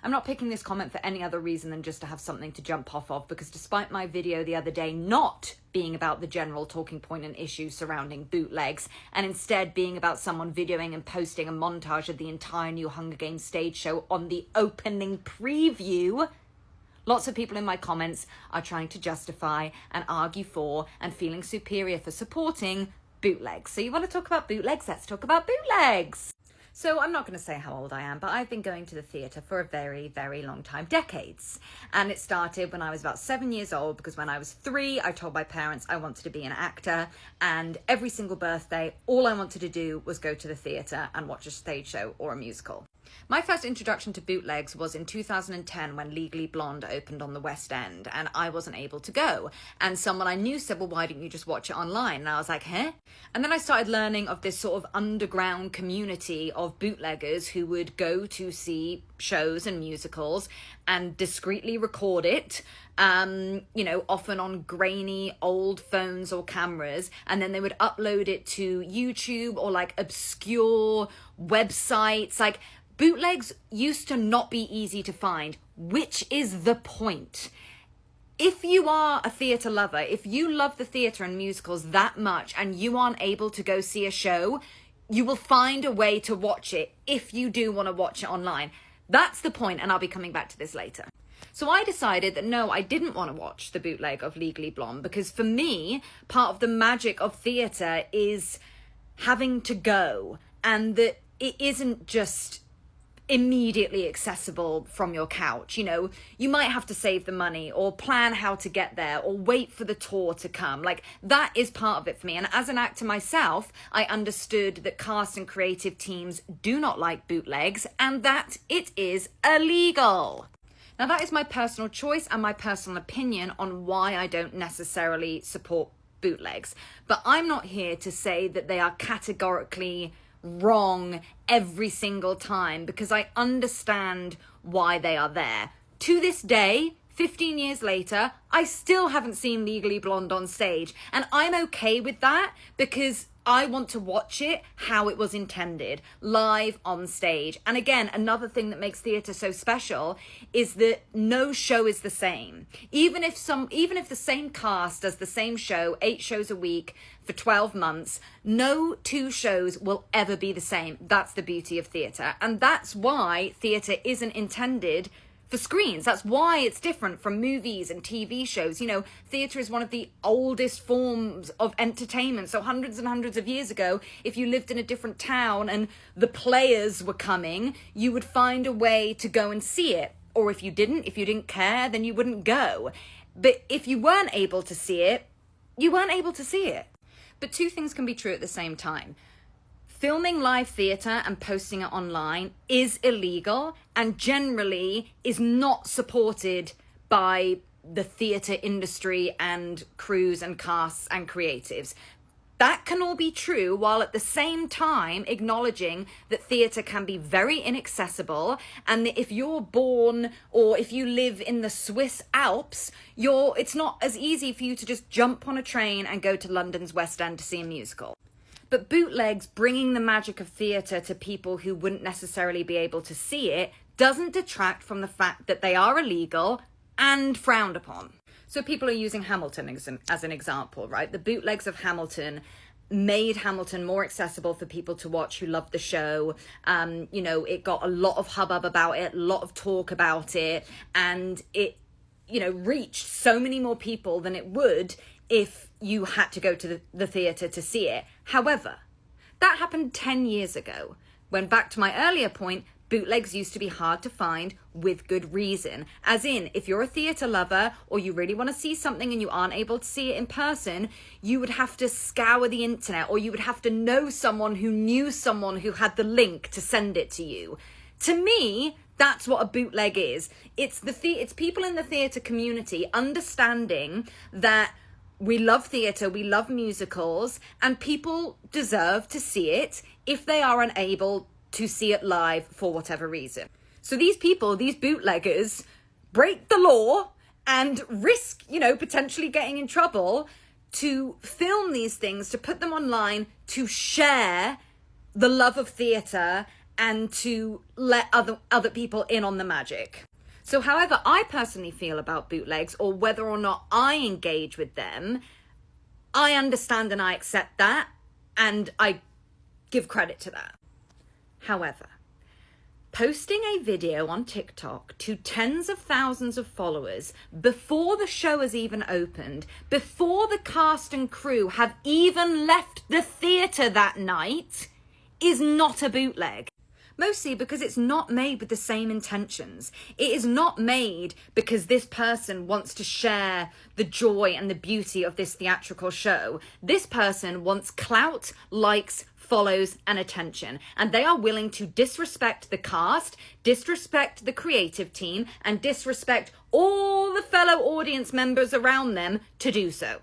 I'm not picking this comment for any other reason than just to have something to jump off of, because despite my video the other day not being about the general talking point and issues surrounding bootlegs, and instead being about someone videoing and posting a montage of the entire new Hunger Games stage show on the opening preview, lots of people in my comments are trying to justify and argue for and feeling superior for supporting bootlegs. So you want to talk about bootlegs? Let's talk about bootlegs. So I'm not going to say how old I am, but I've been going to the theatre for a very, very long time, decades. And it started when I was about 7 years old, because when I was 3, I told my parents I wanted to be an actor. And every single birthday, all I wanted to do was go to the theatre and watch a stage show or a musical. My first introduction to bootlegs was in 2010 when Legally Blonde opened on the West End, and I wasn't able to go. And someone I knew said, well, why don't you just watch it online? And I was like, huh? And then I started learning of this sort of underground community of bootleggers who would go to see shows and musicals and discreetly record it, often on grainy old phones or cameras, and then they would upload it to YouTube or like obscure websites. Like, bootlegs used to not be easy to find, which is the point. If you are a theatre lover, if you love the theatre and musicals that much and you aren't able to go see a show, you will find a way to watch it if you do want to watch it online. That's the point, and I'll be coming back to this later. So I decided that no, I didn't want to watch the bootleg of Legally Blonde, because for me, part of the magic of theatre is having to go, and that it isn't just immediately accessible from your couch. You might have to save the money or plan how to get there or wait for the tour to come. Like, that is part of it for me. And as an actor myself, I understood that cast and creative teams do not like bootlegs and that it is illegal. Now, that is my personal choice and my personal opinion on why I don't necessarily support bootlegs. But I'm not here to say that they are categorically wrong every single time, because I understand why they are there. To this day, 15 years later, I still haven't seen Legally Blonde on stage, and I'm okay with that because I want to watch it how it was intended, live on stage. And again, another thing that makes theatre so special is that no show is the same. Even if the same cast does the same show, 8 shows a week for 12 months, no 2 shows will ever be the same. That's the beauty of theatre. And that's why theatre isn't intended for screens. That's why it's different from movies and TV shows. Theatre is one of the oldest forms of entertainment. So hundreds and hundreds of years ago, if you lived in a different town and the players were coming, you would find a way to go and see it. Or if you didn't care, then you wouldn't go. But if you weren't able to see it, you weren't able to see it. But 2 things can be true at the same time. Filming live theatre and posting it online is illegal and generally is not supported by the theatre industry and crews and casts and creatives. That can all be true while at the same time acknowledging that theatre can be very inaccessible, and that if you're born or if you live in the Swiss Alps, it's not as easy for you to just jump on a train and go to London's West End to see a musical. But bootlegs bringing the magic of theatre to people who wouldn't necessarily be able to see it doesn't detract from the fact that they are illegal and frowned upon. So people are using Hamilton as an example, right? The bootlegs of Hamilton made Hamilton more accessible for people to watch who loved the show. It got a lot of hubbub about it, a lot of talk about it, and it, reached so many more people than it would if you had to go to the theatre to see it. However, that happened 10 years ago, when, back to my earlier point, bootlegs used to be hard to find with good reason. As in, if you're a theatre lover or you really want to see something and you aren't able to see it in person, you would have to scour the internet, or you would have to know someone who knew someone who had the link to send it to you. To me, that's what a bootleg is. It's people in the theatre community understanding that we love theatre, we love musicals, and people deserve to see it if they are unable to see it live for whatever reason. So these people, these bootleggers, break the law and risk, potentially getting in trouble to film these things, to put them online, to share the love of theatre and to let other people in on the magic. So however I personally feel about bootlegs, or whether or not I engage with them, I understand and I accept that, and I give credit to that. However, posting a video on TikTok to tens of thousands of followers before the show has even opened, before the cast and crew have even left the theatre that night, is not a bootleg. Mostly because it's not made with the same intentions. It is not made because this person wants to share the joy and the beauty of this theatrical show. This person wants clout, likes, follows, and attention. And they are willing to disrespect the cast, disrespect the creative team, and disrespect all the fellow audience members around them to do so.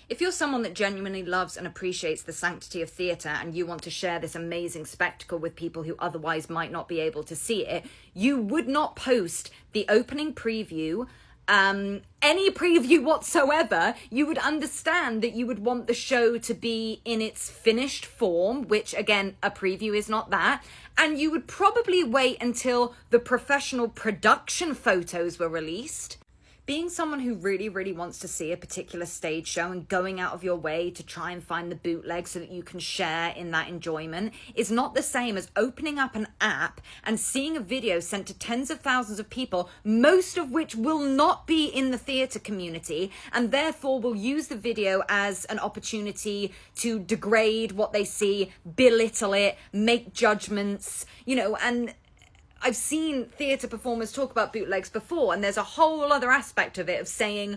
If you're someone that genuinely loves and appreciates the sanctity of theatre and you want to share this amazing spectacle with people who otherwise might not be able to see it, you would not post the opening preview, any preview whatsoever. You would understand that you would want the show to be in its finished form, which again, a preview is not that. And you would probably wait until the professional production photos were released. Being someone who really, really wants to see a particular stage show and going out of your way to try and find the bootleg so that you can share in that enjoyment is not the same as opening up an app and seeing a video sent to tens of thousands of people, most of which will not be in the theatre community, and therefore will use the video as an opportunity to degrade what they see, belittle it, make judgments, and I've seen theatre performers talk about bootlegs before, and there's a whole other aspect of it of saying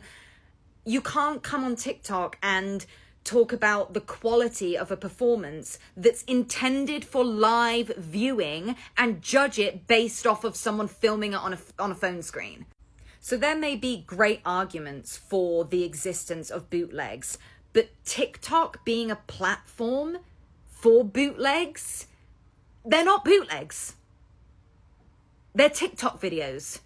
you can't come on TikTok and talk about the quality of a performance that's intended for live viewing and judge it based off of someone filming it on a phone screen. So there may be great arguments for the existence of bootlegs, but TikTok being a platform for bootlegs, they're not bootlegs. They're TikTok videos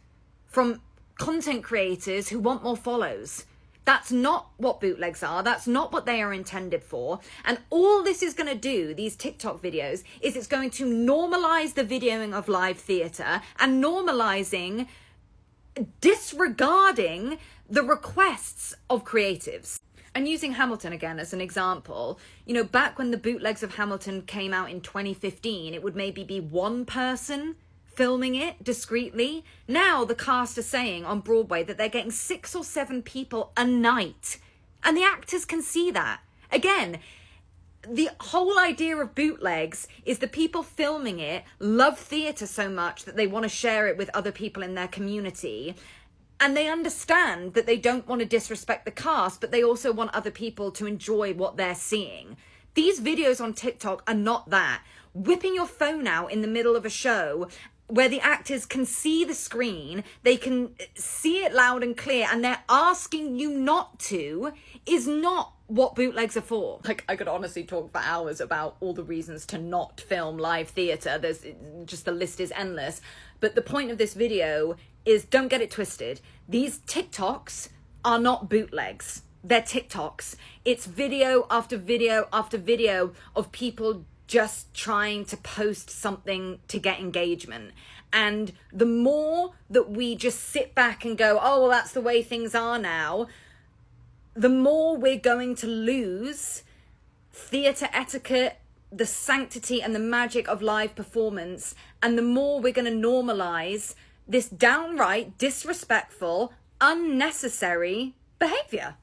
from content creators who want more follows. That's not what bootlegs are. That's not what they are intended for. And all this is going to do, these TikTok videos, is it's going to normalize the videoing of live theatre and normalizing disregarding the requests of creatives. And using Hamilton again as an example, back when the bootlegs of Hamilton came out in 2015, it would maybe be one person filming it discreetly. Now the cast are saying on Broadway that they're getting 6 or 7 people a night. And the actors can see that. Again, the whole idea of bootlegs is the people filming it love theatre so much that they want to share it with other people in their community. And they understand that they don't want to disrespect the cast, but they also want other people to enjoy what they're seeing. These videos on TikTok are not that. Whipping your phone out in the middle of a show where the actors can see the screen, they can see it loud and clear, and they're asking you not to, is not what bootlegs are for. Like, I could honestly talk for hours about all the reasons to not film live theatre. There's just, the list is endless. But the point of this video is, don't get it twisted. These TikToks are not bootlegs. They're TikToks. It's video after video after video of people just trying to post something to get engagement. And the more that we just sit back and go, oh, well, that's the way things are now, the more we're going to lose theatre etiquette, the sanctity and the magic of live performance, and the more we're going to normalise this downright disrespectful, unnecessary behaviour.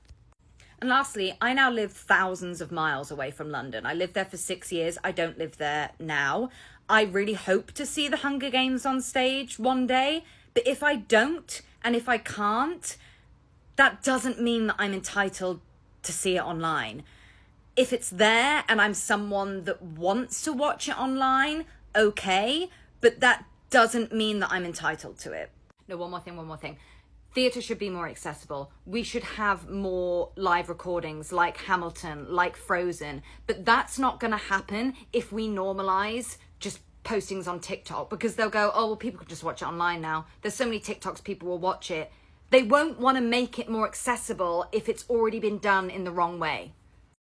And lastly, I now live thousands of miles away from London. I lived there for 6 years. I don't live there now. I really hope to see the Hunger Games on stage one day. But if I don't, and if I can't, that doesn't mean that I'm entitled to see it online. If it's there and I'm someone that wants to watch it online, okay. But that doesn't mean that I'm entitled to it. No, one more thing. Theatre should be more accessible. We should have more live recordings like Hamilton, like Frozen. But that's not going to happen if we normalise just postings on TikTok, because they'll go, oh, well, people can just watch it online now. There's so many TikToks, people will watch it. They won't want to make it more accessible if it's already been done in the wrong way.